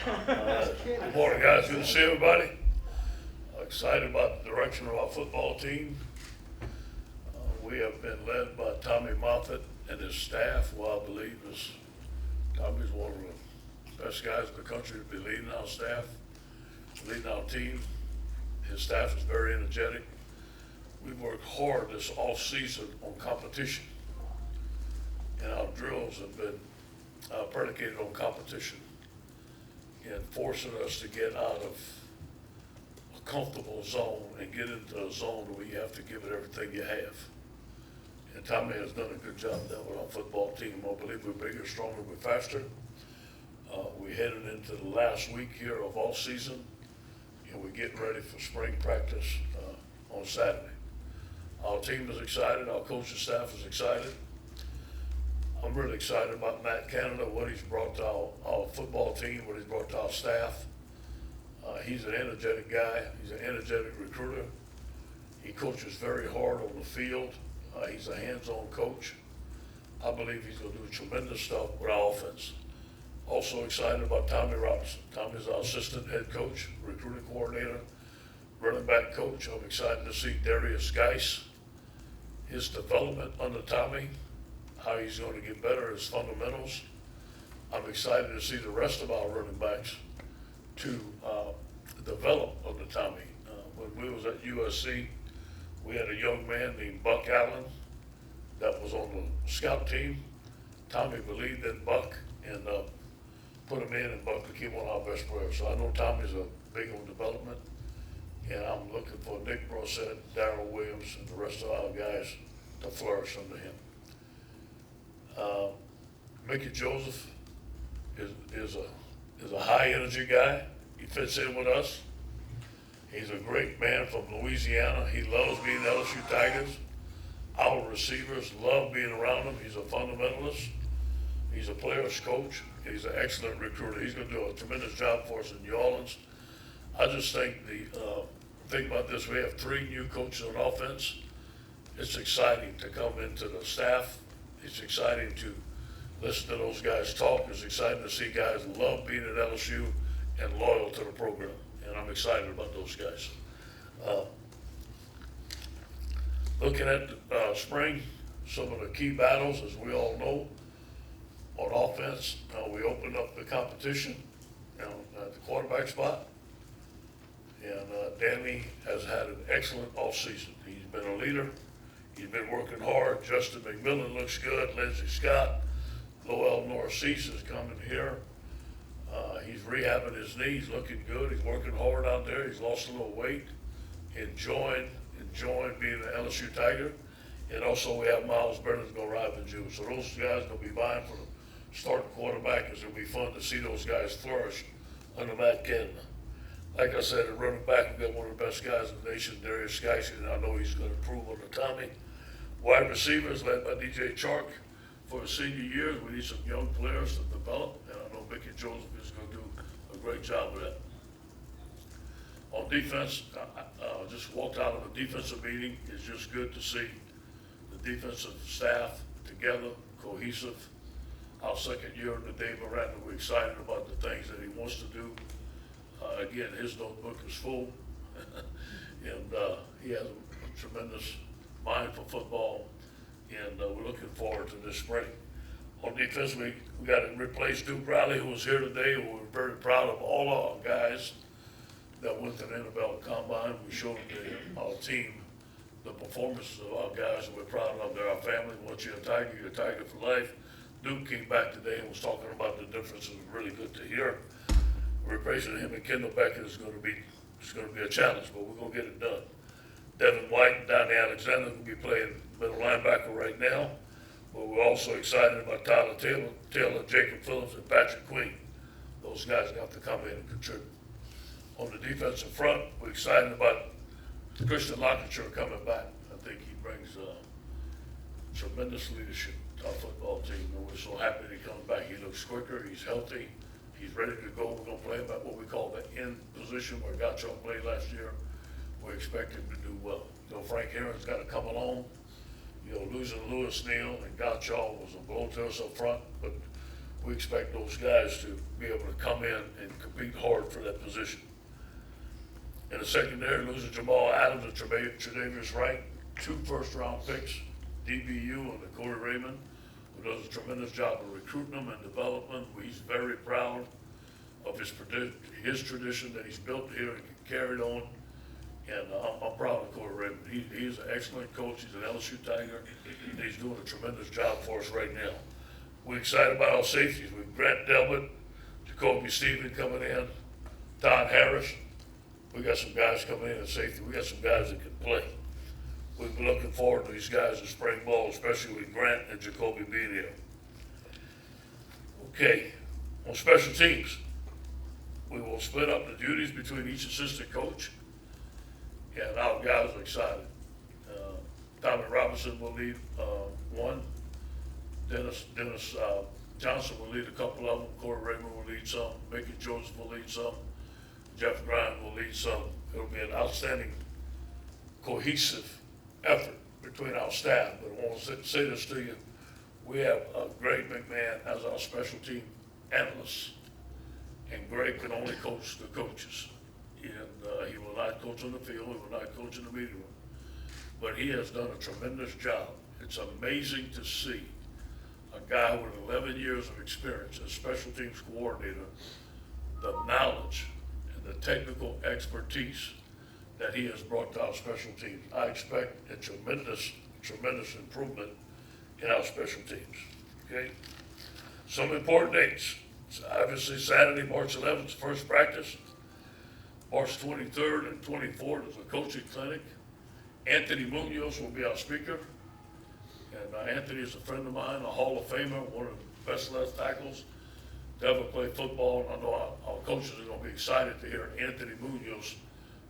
Good morning, guys. Good to see everybody. Excited about the direction of our football team. We have been led by Tommy Moffitt and his staff, who I believe is, Tommy's one of the best guys in the country to be leading our staff, leading our team. His staff is very energetic. We've worked hard this off season on competition, and our drills have been predicated on competition and forcing us to get out of a comfortable zone and get into a zone where you have to give it everything you have. And Tommy has done a good job of that with our football team. I believe we're bigger, stronger, we're faster. We're headed into the last week here of all season, and we're getting ready for spring practice on Saturday. Our team is excited, our coaching staff is excited. I'm really excited about Matt Canada, what he's brought to our football team, what he's brought to our staff. He's an energetic guy. He's an energetic recruiter. He coaches very hard on the field. He's a hands-on coach. I believe he's going to do tremendous stuff with our offense. Also excited about Tommy Robinson. Tommy's our assistant head coach, recruiting coordinator, running back coach. I'm excited to see Darius Geis, his development under Tommy, how he's going to get better at his fundamentals. I'm excited to see the rest of our running backs to develop under Tommy. When we was at USC, we had a young man named Buck Allen that was on the scout team. Tommy believed in Buck and put him in, and Buck became one of our best players. So I know Tommy's a big on development, and I'm looking for Nick Brosette, Darrell Williams, and the rest of our guys to flourish under him. Mickey Joseph is a high energy guy. He fits in with us. He's a great man from Louisiana. He loves being LSU Tigers. Our receivers love being around him. He's a fundamentalist. He's a player's coach. He's an excellent recruiter. He's going to do a tremendous job for us in New Orleans. I just think the thing about this, we have 3 new coaches on offense. It's exciting to come into the staff. It's exciting to listen to those guys talk. It's exciting to see guys love being at LSU and loyal to the program. And I'm excited about those guys. Looking at spring, some of the key battles, as we all know, on offense, we opened up the competition at the quarterback spot. And Danny has had an excellent offseason. He's been a leader. He's been working hard. Justin McMillan looks good. Lindsey Scott. Lowell Narcisse is coming here. He's rehabbing his knees, looking good. He's working hard out there. He's lost a little weight. Enjoying being an LSU Tiger. And also we have Miles Brennan going to arrive in June. So those guys will be vying for the starting quarterback. It'll be fun to see those guys flourish under Matt Canada. Like I said, at running back, we've got one of the best guys in the nation, Darius Geis, and I know he's going to improve under Tommy. Wide receivers led by DJ Chark. For his senior years, we need some young players to develop, and I know Mickey Joseph is going to do a great job with that. On defense, I just walked out of a defensive meeting. It's just good to see the defensive staff together, cohesive. Our second year under Dave Miranda, we're excited about the things that he wants to do. Again, his notebook is full, and he has a tremendous mind for football, and we're looking forward to this spring. On defense, we got to replace Duke Riley, who was here today. We're very proud of all our guys that went to the NFL Combine. We showed our team the performances of our guys, and we're proud of them. They're our family. Once you're a Tiger for life. Duke came back today and was talking about the difference. It was really good to hear. Replacing him and Kendall Beckett is going to be a challenge, but we're going to get it done. Devin White and Donnie Alexander will be playing middle linebacker right now, but we're also excited about Tyler Taylor, Jacob Phillips, and Patrick Queen. Those guys have to come in and contribute. On the defensive front, we're excited about Christian Lockature coming back. I think he brings tremendous leadership to our football team, and we're so happy that he comes back. He looks quicker, he's healthy. He's ready to go. We're going to play him at what we call the end position where Gotcho played last year. We expect him to do well. Frank Aaron's got to come along. Losing Lewis Neal and Gotcho was a blow to us up front, but we expect those guys to be able to come in and compete hard for that position. In the secondary, losing Jamal Adams and Tre'Davious Wright, 2 first-round picks, DBU and Corey Raymond, who does a tremendous job of recruiting them and development. He's very proud of his tradition that he's built here and carried on. And I'm proud of Corey Raymond. He's an excellent coach. He's an LSU Tiger, and he's doing a tremendous job for us right now. We're excited about our safeties. We've Grant Delbert, Jacoby Stephen coming in, Todd Harris. We got some guys coming in at safety. We got some guys that can play. We've been looking forward to these guys in spring ball, especially with Grant and Jacoby being here. Okay, on special teams, we will split up the duties between each assistant coach, and our guys are excited. Tommy Robinson will lead one. Dennis Johnson will lead a couple of them. Corey Raymond will lead some. Mickey Joseph will lead some. Jeff Grimes will lead some. It'll be an outstanding, cohesive effort between our staff. But I want to say this to you. We have Greg McMahon as our special team analyst. And Greg can only coach the coaches. And he will not coach on the field. He will not coach in the media room. But he has done a tremendous job. It's amazing to see a guy with 11 years of experience as special teams coordinator, the knowledge and the technical expertise that he has brought to our special teams. I expect a tremendous improvement in our special teams, okay? Some important dates. So obviously Saturday, March 11th, first practice. March 23rd and 24th is a coaching clinic. Anthony Munoz will be our speaker. And Anthony is a friend of mine, a Hall of Famer, one of the best left tackles to ever play football. And I know our coaches are going to be excited to hear Anthony Munoz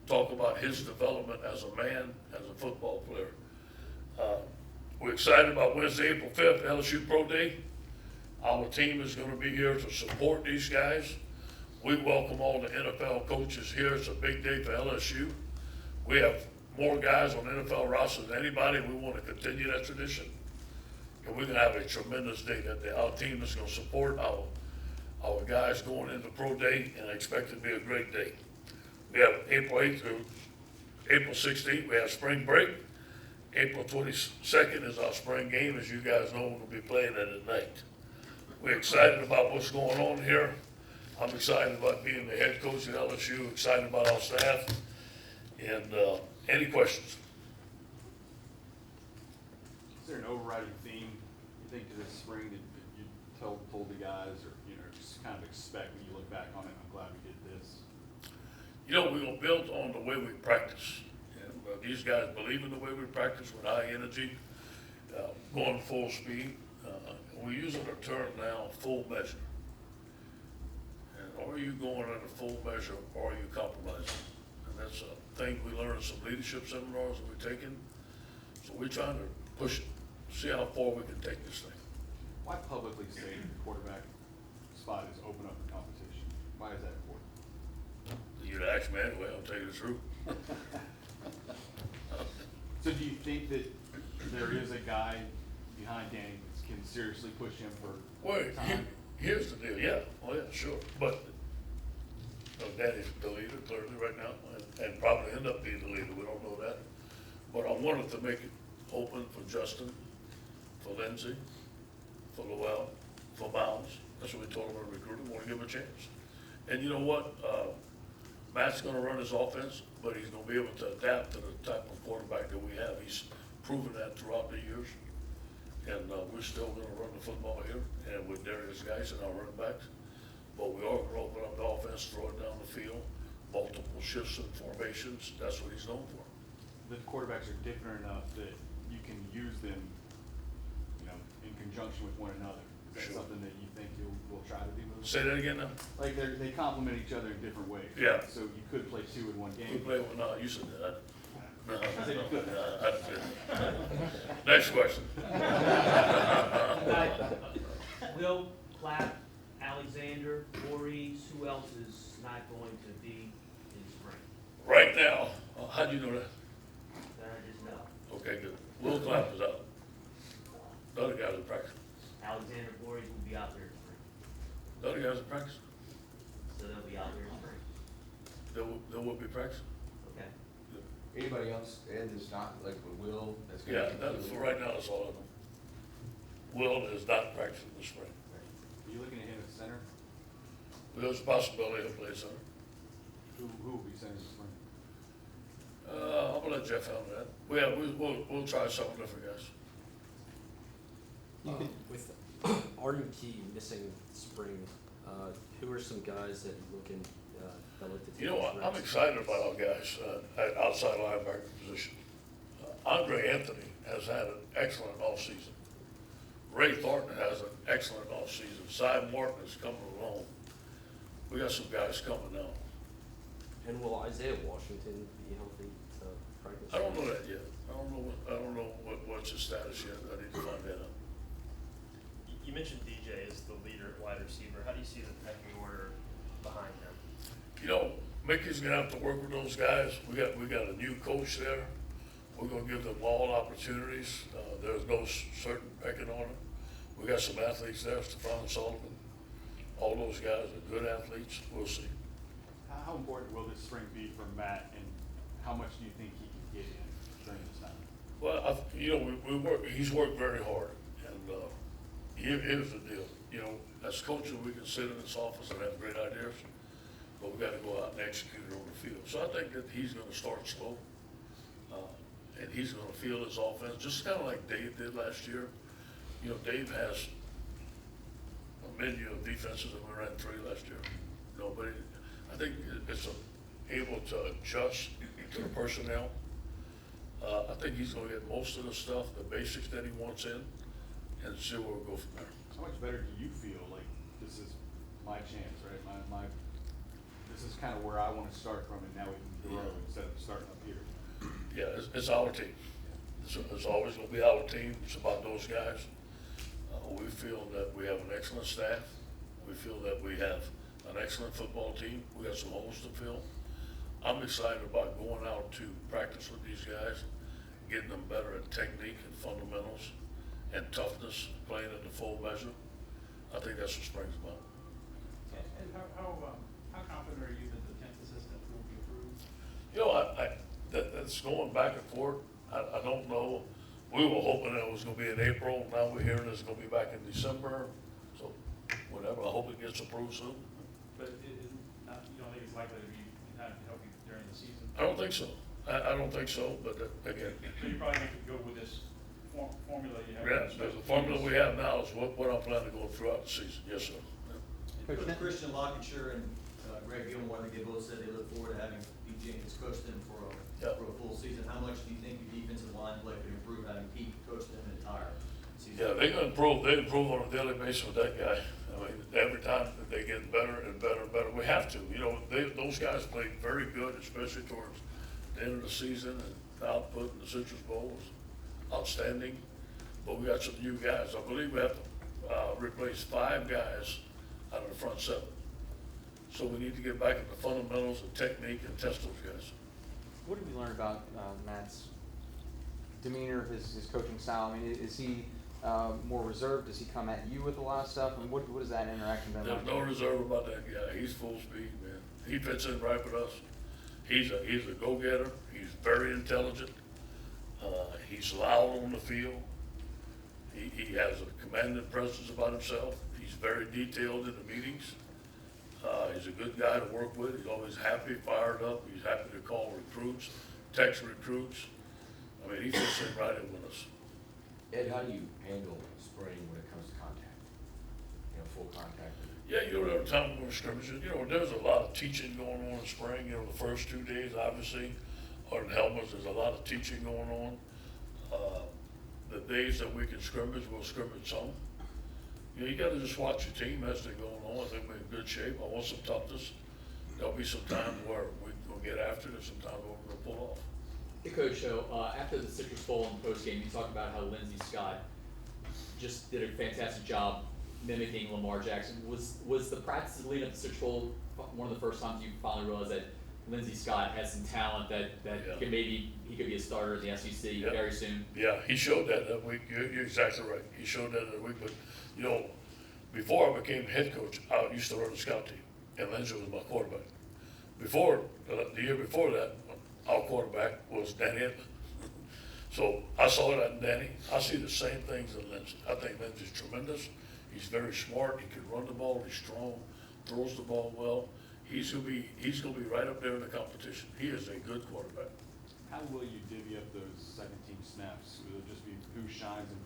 talk about his development as a man, as a football player. We're excited about Wednesday, April 5th, LSU Pro Day. Our team is going to be here to support these guys. We welcome all the NFL coaches here. It's a big day for LSU. We have more guys on NFL roster than anybody. We want to continue that tradition. And we're going to have a tremendous day that day. Our team is going to support our guys going into Pro Day, and I expect it to be a great day. We have April 8th through April 16th. We have spring break. April 22nd is our spring game. As you guys know, we're going to be playing that at night. We're excited about what's going on here. I'm excited about being the head coach at LSU, excited about our staff. And any questions? Is there an overriding theme you think to this spring that you told the guys, or just kind of expect when you look back on it? I'm glad we did this. We're going to build on the way we practice. And these guys believe in the way we practice with high energy, going full speed. We're using a term now, full measure. And are you going at a full measure, or are you compromising? And that's a thing we learned in some leadership seminars that we're taking. So we're trying to push it, see how far we can take this thing. Why publicly say that the quarterback spot is open up for competition? Why is that important? You'd ask me anyway, I'll tell you the truth. So do you think that there is a guy behind Danny that can seriously push him for time? Here's the deal, yeah, oh yeah, sure, but Danny's the leader clearly right now, and probably end up being the leader, we don't know that. But I wanted to make it open for Justin, for Lindsey, for Lowell, for Miles. That's what we told him to recruit him, want to give him a chance. And you know what, Matt's gonna run his offense, but he's gonna be able to adapt to the type of quarterback that we have. He's proven that throughout the years. And we're still gonna run the football here, and with Darius Geis and our running backs. But we are gonna open up the offense, throw it down the field, multiple shifts and formations. That's what he's known for. The quarterbacks are different enough that you can use them, in conjunction with one another. Is that Sure. something that you think you'll try to do? Say that again now? Like they complement each other in different ways. Yeah. So you could play two in one game. We play with, no, you said that. No, I said you could. I didn't. Next question. Will, Clapp, Alexander, Voorhees, who else is not going to be in spring? Right now, how do you know that? That I just know. Okay, good. Will Clapp is out. The other guys are practicing. Alexander Voorhees will be out there in spring. The other guys are practicing. So they'll be out there in spring. They will be practicing. Okay. Anybody else, Ed, that's not, like with Will, that's gonna? Yeah, that, for right now, that's all I know. Will is not practicing this spring. Are you looking at him at center? There's a possibility he'll play center. Who will be center this spring? I'm gonna let Jeff handle that. We'll try some different guys. With our new key missing spring, who are some guys that you looking, that look to take? You know what, I'm reps? excited about our guys, at outside linebacker position. Andre Anthony has had an excellent offseason. Ray Thornton has an excellent offseason. Cy Martin is coming along. We got some guys coming now. And will Isaiah Washington be healthy to practice? I don't know that yet. I don't know what's his status yet. I need to find that out. You mentioned DJ as the leader at wide receiver. How do you see the pecking order behind him? You know, Mickey's gonna have to work with those guys. We got a new coach there. We're gonna give them all opportunities. There's no certain pecking order. We got some athletes there, Stephon Sullivan. All those guys are good athletes. We'll see. How important will this spring be for Matt, and how much do you think he can get in during this time? Well, we work, he's worked very hard, and, here's the deal, as coaches, we can sit in this office and have great ideas, but we gotta go out and execute it on the field. So I think that he's gonna start slow, and he's gonna feel his offense, just kinda like Dave did last year. Dave has a menu of defenses, and we ran 3 last year. But I think it's able to adjust to the personnel. I think he's gonna get most of the stuff, the basics that he wants in, and see where we'll go from there. How much better do you feel like this is my chance, right? This is kind of where I want to start from, and now we can grow instead of starting up here. Yeah, it's our team. It's always gonna be our team. It's about those guys. We feel that we have an excellent staff. We feel that we have an excellent football team. We got some holes to fill. I'm excited about going out to practice with these guys, getting them better at technique and fundamentals and toughness, playing at the full measure. I think that's what spring's about. And how confident are you that the 10th assistant will be approved? That's going back and forth. I don't know. We were hoping it was gonna be in April. Now we're hearing it's gonna be back in December. So whatever, I hope it gets approved soon. But you don't think it's likely to be in time to help you during the season? I don't think so. I don't think so, but again, So you're probably going to go with this formula you have? yeah, the formula we have now is what I'm planning to go throughout the season. Yes, sir. And both Christian Lockensure and Greg Gilmore, I think they both said they look forward to having Pete Jenkins coach them for a full season. How much do you think your defensive line play could improve having Pete coach them an entire season? Yeah, they're gonna improve. They improve on a daily basis with that guy. I mean, every time that they get better and better and better. We have to. Those guys played very good, especially towards the end of the season, and the output in the Citrus Bowl was outstanding. But we got some new guys. I believe we have to replace 5 guys out of the front 7. So we need to get back into fundamentals and technique and test those guys. What did we learn about Matt's demeanor, his coaching style? I mean, is he more reserved? Does he come at you with a lot of stuff? I mean, what is that interaction been like? There's no reserve about that guy. He's full speed, man. He fits in right with us. He's a go-getter. He's very intelligent. He's loud on the field. He has a commanding presence about himself. He's very detailed in the meetings. He's a good guy to work with. He's always happy, fired up. He's happy to call recruits, text recruits. I mean, he fits in right in with us. Ed, how do you handle spring when it comes to contact? Full contact? Yeah, every time we're scrimmaging, there's a lot of teaching going on in spring. The first 2 days, obviously, are in helmets. There's a lot of teaching going on. The days that we can scrimmage, we'll scrimmage some. You gotta just watch your team as they're going on. I think we're in good shape. I want some toughness. There'll be some times where we will get after it, and some times where we're gonna pull off. Hey, Coach, after the Citrus Bowl and post-game, you talked about how Lindsey Scott just did a fantastic job mimicking Lamar Jackson. Was the practices leading up to the Citrus Bowl one of the first times you finally realized that Lindsey Scott has some talent that Yeah. he could be a starter in the SEC Yeah. very soon? Yeah, he showed that week. You're exactly right. He showed that week, but, before I became head coach, I used to run the scout team, and Lindsey was my quarterback. Before, the year before that, our quarterback was Danny Edlin. So I saw that in Danny. I see the same things in Lindsey. I think Lindsey's tremendous. He's very smart. He can run the ball. He's strong, throws the ball well. He's gonna be right up there in the competition. He is a good quarterback. How will you divvy up those second team snaps? Will it just be who shines in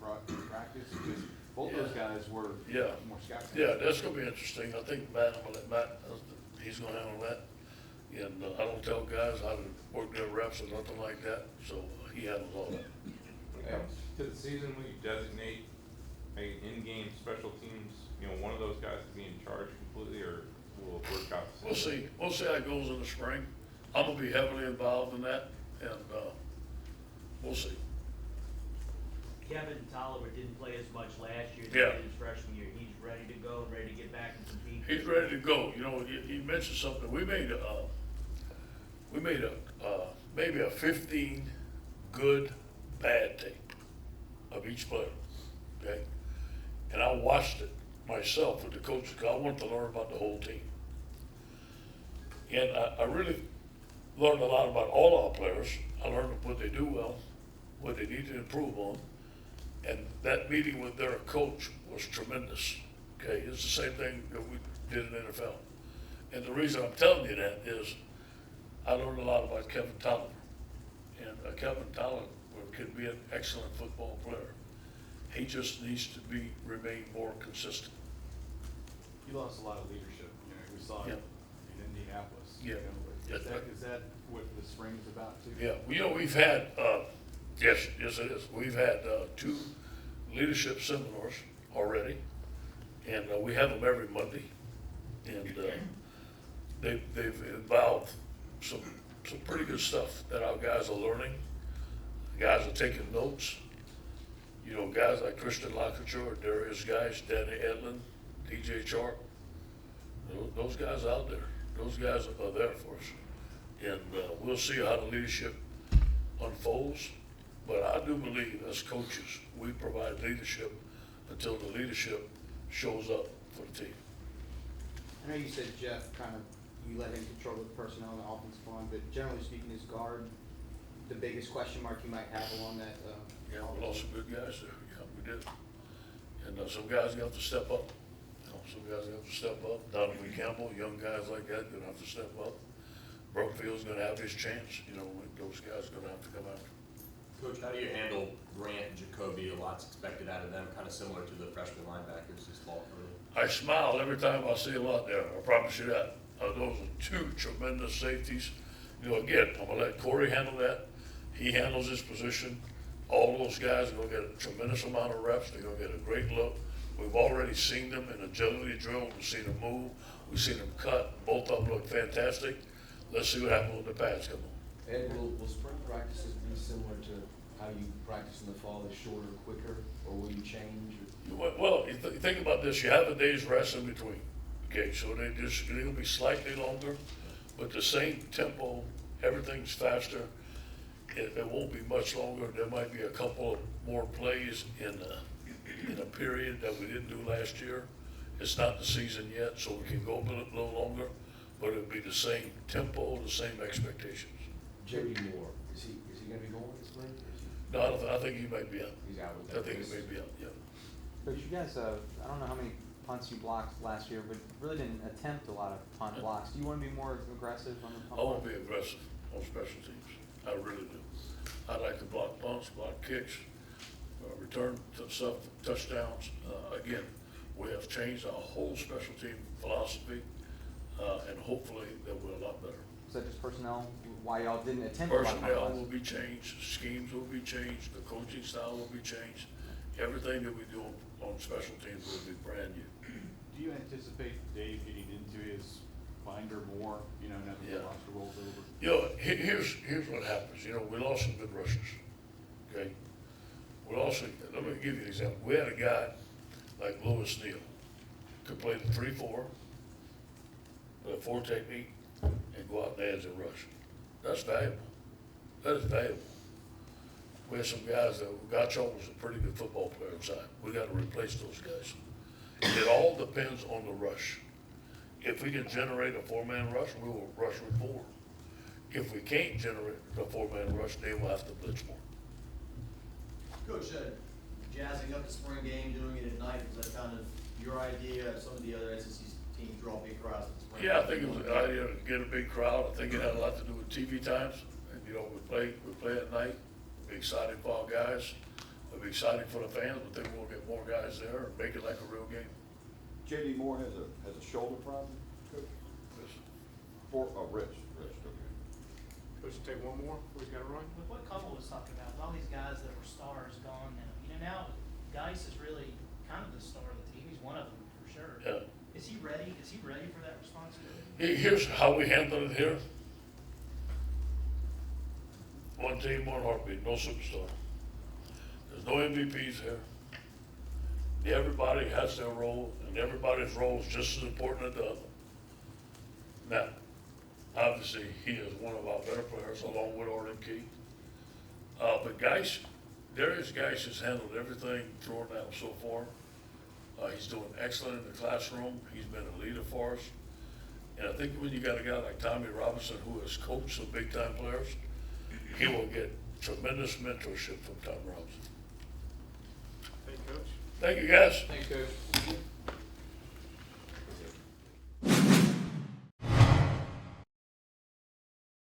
practice? Because both those guys were Yeah. more scouts. Yeah, that's gonna be interesting. I think Matt, I'm gonna let Matt, he's gonna handle that. And I don't tell guys how to work their reps or nothing like that, so he handles all that. When it comes to the season, will you designate a in-game special teams, one of those guys to be in charge completely, or will it work out? We'll see how it goes in the spring. I'm gonna be heavily involved in that, and, we'll see. Kevin Tolliver didn't play as much last year as he Yeah. did his freshman year. He's ready to go and ready to get back and compete. He's ready to go. You mentioned something. We made maybe a 15 good, bad tape of each player, okay? And I watched it myself with the coaches, because I wanted to learn about the whole team. And I really learned a lot about all our players. I learned what they do well, what they need to improve on. And that meeting with their coach was tremendous, okay? It's the same thing that we did in the NFL. And the reason I'm telling you that is I learned a lot about Kevin Tolliver. And Kevin Tolliver can be an excellent football player. He just needs to remain more consistent. You lost a lot of leadership. We saw it in Indianapolis. Yeah. Is that what the spring is about too? Yeah, we've had, yes it is. We've had 2 leadership seminars already, and we have them every Monday. And they've involved some pretty good stuff that our guys are learning. Guys are taking notes. Guys like Christian Lockature, Darius Guys, Danny Edlin, DJ Chark. Those guys out there, those guys are there for us. And we'll see how the leadership unfolds. But I do believe as coaches, we provide leadership until the leadership shows up for the team. I know you said Jeff you let him control the personnel and the offensive line, but generally speaking, is guard the biggest question mark you might have along that? Yeah, we lost some good guys there. Yeah, we did. And some guys got to step up. Some guys have to step up. Donovan Campbell, young guys like that, gonna have to step up. Brooklyn's gonna have his chance. Those guys are gonna have to come out. Coach, how do you handle Grant and Jacoby? A lot's expected out of them, kind of similar to the freshman linebackers this fall. I smile every time I see them out there. I promise you that. Those are 2 tremendous safeties. Again, I'm gonna let Corey handle that. He handles his position. All those guys are gonna get a tremendous amount of reps. They're gonna get a great look. We've already seen them in agility drill. We've seen them move. We've seen them cut. Both of them look fantastic. Let's see what happens when the pads come on. Ed, will spring practices be similar to how you practice in the fall, is shorter, quicker, or will you change? Well, you think about this. You have a day's rest in between. Okay, so it'll be slightly longer, but the same tempo. Everything's faster. It won't be much longer. There might be a couple of more plays in a period that we didn't do last year. It's not the season yet, so we can go a little longer, but it'll be the same tempo, the same expectations. Jody Moore, is he gonna be going this spring? No, I think he might be out. He's out with that. I think he may be out, yeah. Coach, you guys, I don't know how many punts you blocked last year, but really didn't attempt a lot of punt blocks. Do you want to be more aggressive on the punt? I want to be aggressive on special teams. I really do. I like to block punts, block kicks, return stuff, touchdowns. Again, we have changed our whole special team philosophy, and hopefully that we're a lot better. Is that just personnel? Why y'all didn't attempt a lot of punt Personnel blocks? will be changed, schemes will be changed, the coaching style will be changed. Everything that we do on special teams will be brand new. Do you anticipate Dave getting into his binder more, now that the Yeah. roster rolls over? Here's what happens. We lost some good rushers. Okay? Let me give you an example. We had a guy like Lewis Neal, could play the 3-4, with a 4 technique, and go out and edge and rush. That's valuable. That is valuable. We had some guys Gacho was a pretty good football player inside. We got to replace those guys. It all depends on the rush. If we can generate a four-man rush, we will rush with four. If we can't generate a four-man rush, they will have to blitz more. Coach, jazzing up the spring game, doing it at night, was that kind of your idea? Some of the other SEC teams draw big crowds at the spring. Yeah, I think it was a good idea to get a big crowd. I think it had a lot to do with TV times. And, you know, we play at night. It'll be exciting for our guys. It'll be exciting for the fans, but then we'll get more guys there and make it like a real game. JD Moore has a shoulder problem, Coach? Rich, okay. Coach, take one more, we gotta run. With what Cobble was talking about, with all these guys that were stars gone now, you know, now Geis is really kind of the star of the team, he's one of them for sure. Yeah. Is he ready for that responsibility? Here's how we handle it here. One team, one heartbeat, no superstar. There's no MVPs here. Everybody has their role, and everybody's role is just as important as the other. Now, obviously, he is one of our better players, along with Arden Key. But Darius Geis has handled everything through now so far. He's doing excellent in the classroom. He's been a leader for us. And I think when you got a guy like Tommy Robinson, who has coached some big-time players, he will get tremendous mentorship from Tom Robinson. Thank you, Coach. Thank you, guys. Thanks, Coach.